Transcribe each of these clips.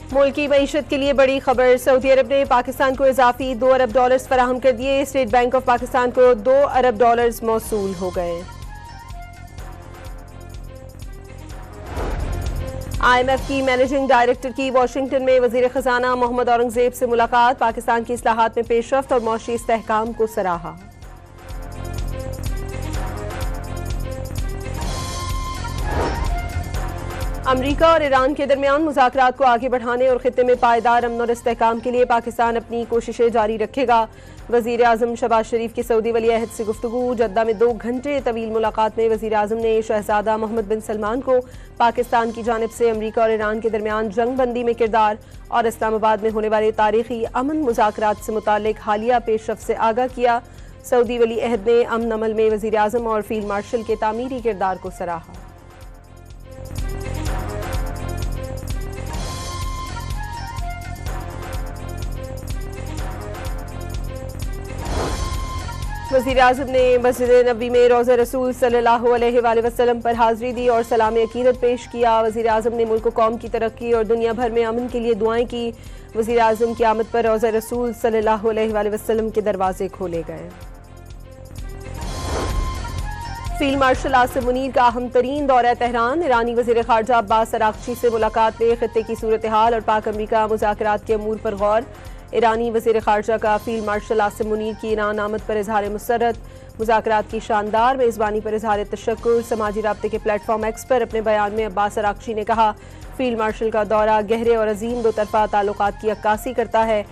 मुल्क की मईशत के लिए बड़ी खबर। सऊदी अरब ने पाकिस्तान को इजाफी $2 अरब फराहम कर दिए। स्टेट बैंक ऑफ पाकिस्तान को $2 अरब मौसूल हो गए। IMF की मैनेजिंग डायरेक्टर की वाशिंगटन में वजीर खजाना मोहम्मद औरंगजेब से मुलाकात। पाकिस्तान की इस्लाहात में पेशरफ्त और मौशी इस्तेहकाम को सराहा। अमरीका और ईरान के दरमियान मुज़ाकरात को आगे बढ़ाने और खित्ते में पायदार अमन और इस्तेहकाम के लिए पाकिस्तान अपनी कोशिशें जारी रखेगा। वज़ीर आज़म शहबाज शरीफ की सऊदी वली अहद से गुफ्तगू। जद्दा में 2 घंटे तवील मुलाकात में वज़ीर आज़म ने शहजादा मोहम्मद बिन सलमान को पाकिस्तान की जानिब से अमरीका और ईरान के दरमियान जंग बंदी में किरदार और इस्लामाबाद में होने वाले तारीखी अमन मुज़ाकरात से मुताल्लिक हालिया पेशरफ्त से आगाह किया। सऊदी वली अहद ने अमन अमल में वज़ीर आज़म और फील्ड मार्शल के तामीरी किरदार को सराहा। वज़ीर आज़म ने मस्जिद नबी में रोज़ा रसूल सल्लल्लाहु अलैहि वसल्लम पर हाज़री दी और सलाम अकीदत पेश किया। वज़ीर आज़म ने मुल्क कौम की तरक्की और दुनिया भर में अमन के लिए दुआएं की। वज़ीर आज़म की आमद पर रोज़ा रसूल सल्लल्लाहु अलैहि वसल्लम के दरवाजे खोले गए। फील्ड मार्शल आसिम मुनीर का अहम तरीन दौरा तेहरान। ईरानी वज़ीर ख़ारजा अब्बास अराग़ची से मुलाकात में खित्ते की सूरत हाल और पाक अमरीका मुज़ाकरात के अमूर पर गौर। ईरानी वज़ीर ख़ारजा का फील्ड मार्शल आसिम मुनीर की ईरान आमद पर इज़हार मुसर्रत। मुज़ाकरात की शानदार मेज़बानी पर इज़हार तशक्कुर। समाजी राब्ते के प्लेटफॉर्म एक्स पर अपने बयान में अब्बास अराग़ची ने कहा, फील्ड मार्शल का दौरा गहरे और अजीम दो तरफ़ा ताल्लुकात की अक्कासी करता है।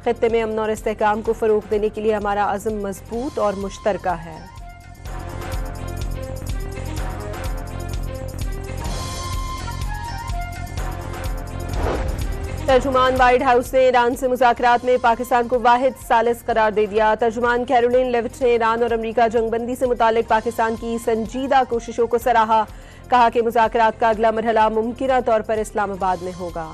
खित्ते में अमन और इस्तेहकाम को फ़रोग़ देने के लिए हमारा अज़्म मज़बूत और मुश्तरका है। तर्जुमान व्हाइट हाउस ने ईरान से मुज़ाकरात में पाकिस्तान को वाहिद सालिस करार दे दिया। तर्जुमान कैरोलिन लेविट ने ईरान और अमरीका जंगबंदी से मुतालिक पाकिस्तान की संजीदा कोशिशों को सराहा। कहा कि मुज़ाकरात का अगला मरहला मुमकिना तौर पर इस्लामाबाद में होगा।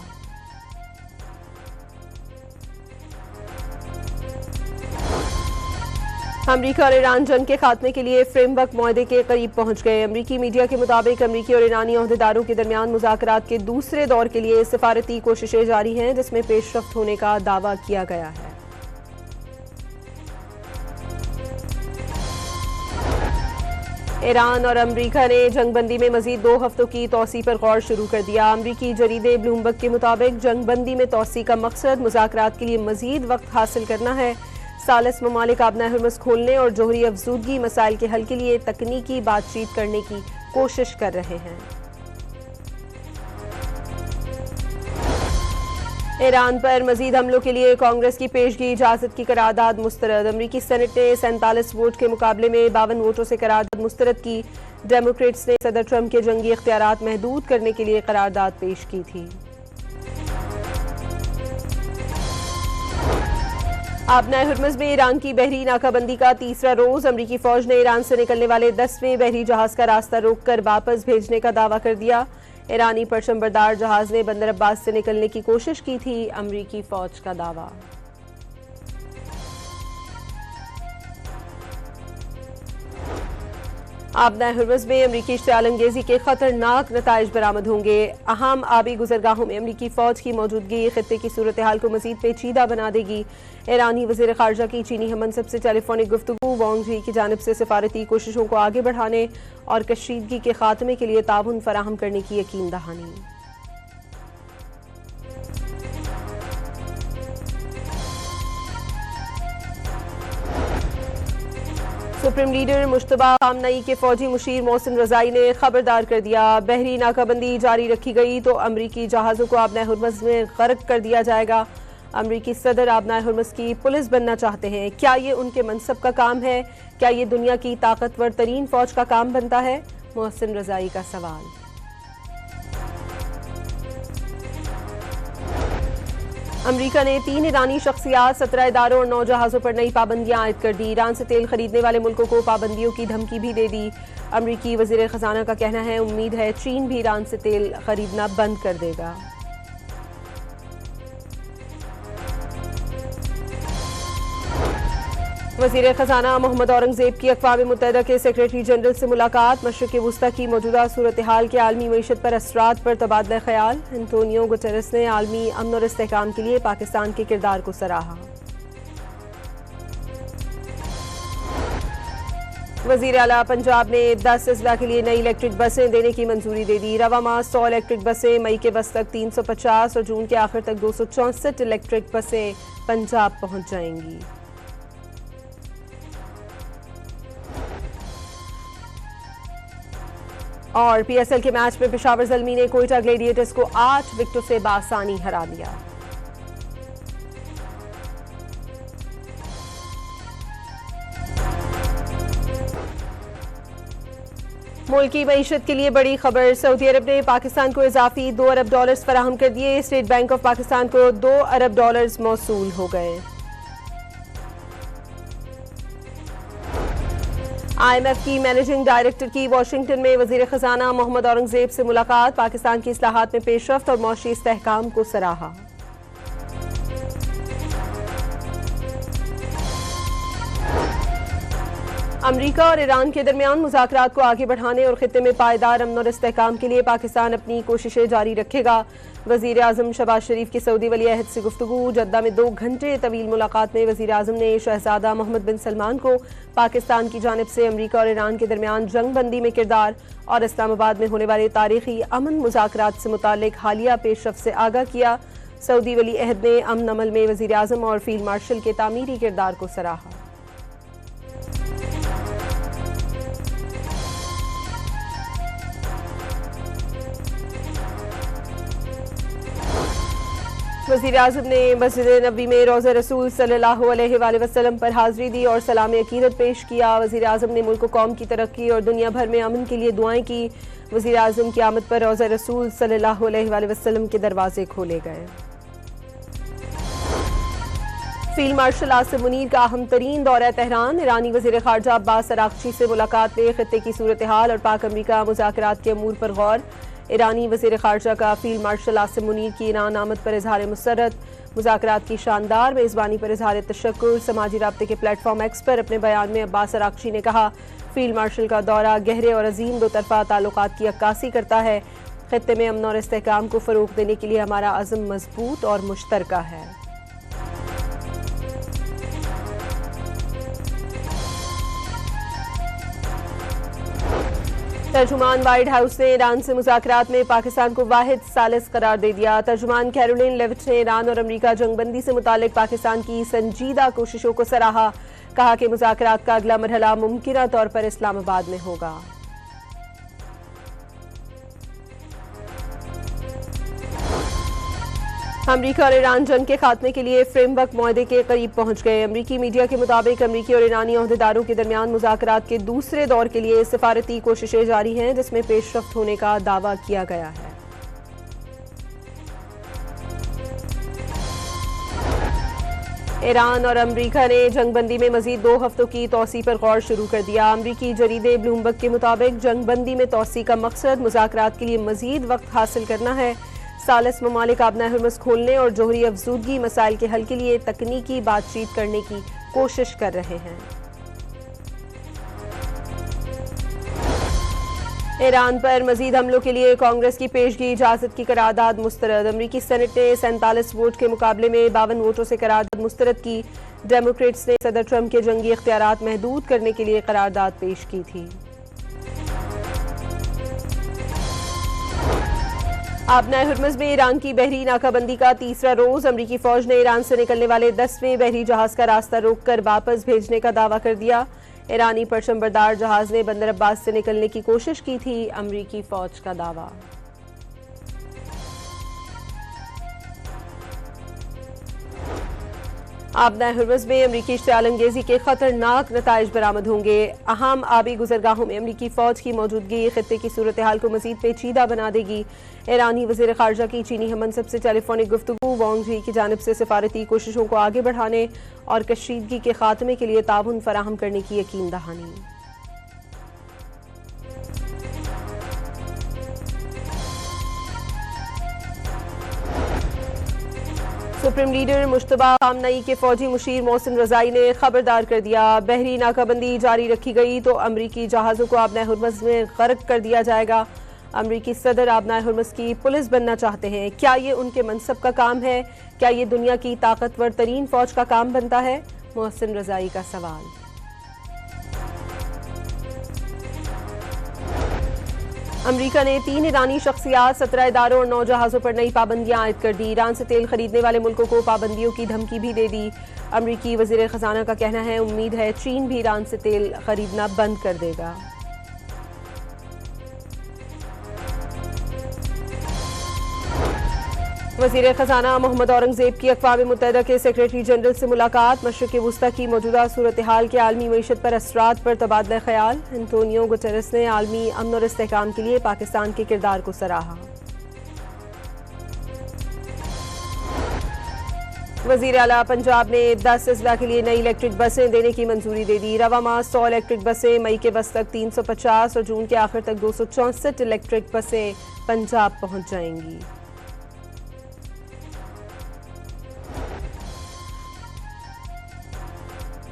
अमरीका और ईरान जंग के खात्मे के लिए फ्रेमवर्क मुआहदे के करीब पहुंच गए। अमरीकी मीडिया के मुताबिक अमरीकी और ईरानी ओहदेदारों के दरमियान मुज़ाकरात के दूसरे दौर के लिए सिफारती कोशिशें जारी हैं, जिसमें पेशरफ्त होने का दावा किया गया है। ईरान और अमरीका ने जंगबंदी में मजीद 2 हफ्तों की तोसी पर गौर शुरू कर दिया। अमरीकी जरीदे ब्लूमबर्ग के मुताबिक जंगबंदी में तोसी का मकसद मुज़ाकरात के लिए मजीद वक्त हासिल करना है। सालिस ममालिक आबना हुर्मुज़ खोलने और जोहरी अफजूदगी मसाइल के हल के लिए तकनीकी बातचीत करने की कोशिश कर रहे हैं। ईरान पर मजीद हमलों के लिए कांग्रेस की पेशगी इजाजत की करारदाद मुस्तरद। अमरीकी सेनेट ने 47 वोट के मुकाबले में 52 वोटों से करारदाद मुस्तरद की। डेमोक्रेट्स ने सदर ट्रंप के जंगी इख्तियारात महदूद करने के लिए करारदाद पेश की थी। आबना हुर्मुज़ में ईरान की बहरी नाकाबंदी का तीसरा रोज। अमरीकी फौज ने ईरान से निकलने वाले 10वें बहरी जहाज का रास्ता रोककर वापस भेजने का दावा कर दिया। ईरानी परचमबरदार जहाज ने बंदर अब्बास से निकलने की कोशिश की थी, अमरीकी फौज का दावा। आबना हुर्मुज़ में अमरीकी इश्तियाल अंगेजी के खतरनाक नताइज बरामद होंगे। अहम आबी गुजरगाहों में अमरीकी फौज की मौजूदगी खित्ते की सूरत हाल को मजीद पेचीदा बना देगी। ईरानी वज़ीर ख़ारजा की चीनी हममंसब से टेलीफोनिक गुफ्तगू। वांग जी की जानिब से सिफारती कोशिशों को आगे बढ़ाने और कशीदगी के खात्मे के लिए ताउन फराहम करने की यकीन दहानी। सुप्रीम लीडर मुश्तबा खामनई के फौजी मुशीर मोहसिन रजाई ने खबरदार कर दिया, बहरी नाकाबंदी जारी रखी गई तो अमरीकी जहाज़ों को आबना हुर्मुज़ में गर्क कर दिया जाएगा। अमरीकी सदर आबना हुर्मुज़ की पुलिस बनना चाहते हैं। क्या ये उनके मनसब का काम है? क्या ये दुनिया की ताकतवर तरीन फौज का काम बनता है? मोहसिन रजाई का सवाल। अमरीका ने 3 ईरानी शख्सियात, 17 इदारों और 9 जहाज़ों पर नई पाबंदियां आयद कर दी। ईरान से तेल खरीदने वाले मुल्कों को पाबंदियों की धमकी भी दे दी। अमरीकी वज़ीर ख़ज़ाना का कहना है, उम्मीद है चीन भी ईरान से तेल खरीदना बंद कर देगा। वजीर खजाना मोहम्मद औरंगजेब की अक़वाम मुत्तहिदा के सेक्रेटरी जनरल से मुलाकात। मशरिक़ वुस्ता की मौजूदा सूरत हाल के आलमी मईशत पर असरात पर तबादला ख्याल। एंटोनियो गुटेरेस ने आलमी अमन और इस्तेहकाम के लिए पाकिस्तान के किरदार को सराहा। वजीर आला पंजाब ने 10 अजला के लिए नई इलेक्ट्रिक बसें देने की मंजूरी दे दी। रवा माह 100 इलेक्ट्रिक बसें, मई के बस तक 350 और जून के आखिर तक 264 इलेक्ट्रिक बसें पंजाब पहुंच जाएंगी। और पीएसएल के मैच में पेशावर ज़ल्मी ने कोयटा ग्लेडिएटर्स को 8 विकेटों से बासानी हरा दिया। मुल्क की मईशत के लिए बड़ी खबर। सऊदी अरब ने पाकिस्तान को इजाफी $2 अरब फराहम कर दिए। स्टेट बैंक ऑफ पाकिस्तान को $2 अरब मौसूल हो गए। IMF की मैनेजिंग डायरेक्टर की वाशिंगटन में वजीर खजाना मोहम्मद औरंगजेब से मुलाकात। पाकिस्तान की इस्लाहात में पेशरफ्त और मौशी इस्तेहकाम को सराहा। अमरीका और ईरान के दरमियान मुज़ाकरात को आगे बढ़ाने और खित्ते में पायदार अमन और इस्तेहकाम के लिए पाकिस्तान अपनी कोशिशें जारी रखेगा। वज़ीर आज़म शहबाज शरीफ की सऊदी वली अहद से गुफ्तगू। जद्दा में 2 घंटे तवील मुलाकात में वज़ीर आज़म ने शहजादा मोहम्मद बिन सलमान को पाकिस्तान की जानिब से अमरीका और ईरान के दरमियान जंग बंदी में किरदार और इस्लामाबाद में होने वाले तारीखी अमन मुज़ाकरात से मुताल्लिक हालिया पेशरफ्त से आगाह किया। सऊदी वली अहद ने अमन अमल में वज़ीर आज़म और फील्ड मार्शल के तामीरी किरदार को सराहा। वज़ीर आज़म ने मस्जिद नबी में रोज़ा रसूल सल्लल्लाहु अलैहि वसल्लम पर हाज़री दी और सलाम अकीदत पेश किया। वज़ीर आज़म ने मुल्क कौम की तरक्की और दुनिया भर में अमन के लिए दुआएं की। वज़ीर आज़म की आमद पर रोज़ा रसूल सल्लल्लाहु अलैहि वसल्लम के दरवाजे खोले गए। फील्ड मार्शल आसिम मुनीर का अहम तरीन दौरा तेहरान। ईरानी वज़ीर ख़ारजा अब्बास अराग़ची से मुलाकात में खित्ते की सूरत हाल और पाक अमरीका मुज़ाकरात के अमूर पर गौर। ईरानी वज़ीर ख़ारजा का फील्ड मार्शल आसिम मुनीर की ईरान आमद पर इज़हार मुसर्रत। मुज़ाकरात की शानदार मेज़बानी पर इज़हार तशक्कुर। समाजी राब्ते के प्लेटफॉर्म एक्स पर अपने बयान में अब्बास अराग़ची ने कहा, फील्ड मार्शल का दौरा गहरे और अजीम दो तरफ़ा ताल्लुकात की अक्कासी करता है। खित्ते में अमन और इस्तेहकाम को फ़रोग़ देने के लिए हमारा अज़्म मज़बूत और मुश्तरका है। तर्जुमान व्हाइट हाउस ने ईरान से मुज़ाकरात में पाकिस्तान को वाहिद सालिस करार दे दिया। तर्जुमान कैरोलिन लेविट ने ईरान और अमरीका जंगबंदी से मुतालिक पाकिस्तान की संजीदा कोशिशों को सराहा। कहा कि मुज़ाकरात का अगला मरहला मुमकिना तौर पर इस्लामाबाद में होगा। अमरीका और ईरान जंग के खात्मे के लिए फ्रेमवर्क मुआहदे के करीब पहुंच गए। अमरीकी मीडिया के मुताबिक अमरीकी और ईरानी ओहदेदारों के दरमियान मुज़ाकरात के दूसरे दौर के लिए सिफारती कोशिशें जारी हैं, जिसमें पेशरफ्त होने का दावा किया गया है। ईरान और अमरीका ने जंगबंदी में मजीद 2 हफ्तों की तोसी पर गौर शुरू कर दिया। अमरीकी जरीदे ब्लूमबर्ग के मुताबिक जंगबंदी में तोसी का मकसद मुज़ाकरात के लिए मजीद वक्त हासिल करना है। सालिस ममालिक आबना हुर्मुज़ खोलने और जोहरी अफजूदगी मसाइल के हल के लिए तकनीकी बातचीत करने की कोशिश कर रहे हैं। ईरान पर मजीद हमलों के लिए कांग्रेस की पेशगी इजाजत की करारदाद मुस्तरद। अमरीकी सेनेट ने 47 वोट के मुकाबले में 52 वोटों से करारदाद मुस्तरद की। डेमोक्रेट्स ने सदर ट्रंप के जंगी इख्तियारात महदूद करने के लिए करारदाद पेश की थी। आबना हुर्मुज़ में ईरान की बहरी नाकाबंदी का तीसरा रोज। अमरीकी फौज ने ईरान से निकलने वाले 10वें बहरी जहाज का रास्ता रोककर वापस भेजने का दावा कर दिया। ईरानी परचमबरदार जहाज ने बंदर अब्बास से निकलने की कोशिश की थी, अमरीकी फौज का दावा। आबना हुर्मुज़ में अमरीकी इश्तिआल अंगेजी के खतरनाक नताइज बरामद होंगे। अहम आबी गुजरगाहों में अमरीकी फौज की मौजूदगी खित्ते की सूरत हाल को मजीद पेचीदा बना देगी। ईरानी वज़ीर ख़ारजा की चीनी हममनसब से टेलीफोनिक गुफ्तगू। वांग जी की जानिब से सिफारती कोशिशों को आगे बढ़ाने और कशीदगी के खात्मे के लिए ताउन फराहम करने की यकीन दहानी। सुप्रीम लीडर मुश्तबा खामनई के फौजी मुशीर मोहसिन रजाई ने खबरदार कर दिया, बहरी नाकाबंदी जारी रखी गई तो अमरीकी जहाज़ों को आबनाए हुर्मुज़ में गर्क कर दिया जाएगा। अमरीकी सदर आबनाए हुर्मुज़ की पुलिस बनना चाहते हैं, क्या ये उनके मनसब का काम है? क्या ये दुनिया की ताकतवर तरीन फौज का काम बनता है? मोहसिन रजाई का सवाल। अमरीका ने 3 ईरानी शख्सियात, 17 इदारों और 9 जहाज़ों पर नई पाबंदियां आयद कर दी। ईरान से तेल खरीदने वाले मुल्कों को पाबंदियों की धमकी भी दे दी। अमरीकी वज़ीर ख़ज़ाना का कहना है, उम्मीद है चीन भी ईरान से तेल खरीदना बंद कर देगा। वज़ीर ख़ज़ाना मोहम्मद औरंगज़ेब की अक़वाम मुत्तहिदा के सेक्रेटरी जनरल से मुलाकात। मशरिक़ वुस्ता की मौजूदा सूरत हाल के आलमी मईशत पर असरात पर तबादला ख्याल। एंटोनियो गुटेरेस ने आलमी अमन और इस्तेहकाम के लिए पाकिस्तान के किरदार को सराहा। वज़ीर आला पंजाब ने 10 अजला के लिए नई इलेक्ट्रिक बसें देने की मंजूरी दे दी। रवा माह 100 इलेक्ट्रिक बसें, मई के बस तक 350 और जून के आखिर तक 264 इलेक्ट्रिक बसें पंजाब पहुंच जाएंगी।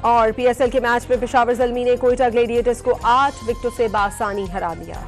और PSL के मैच में पेशावर ज़ल्मी ने कोयटा ग्लेडिएटर्स को 8 विकेटों से बासानी हरा दिया।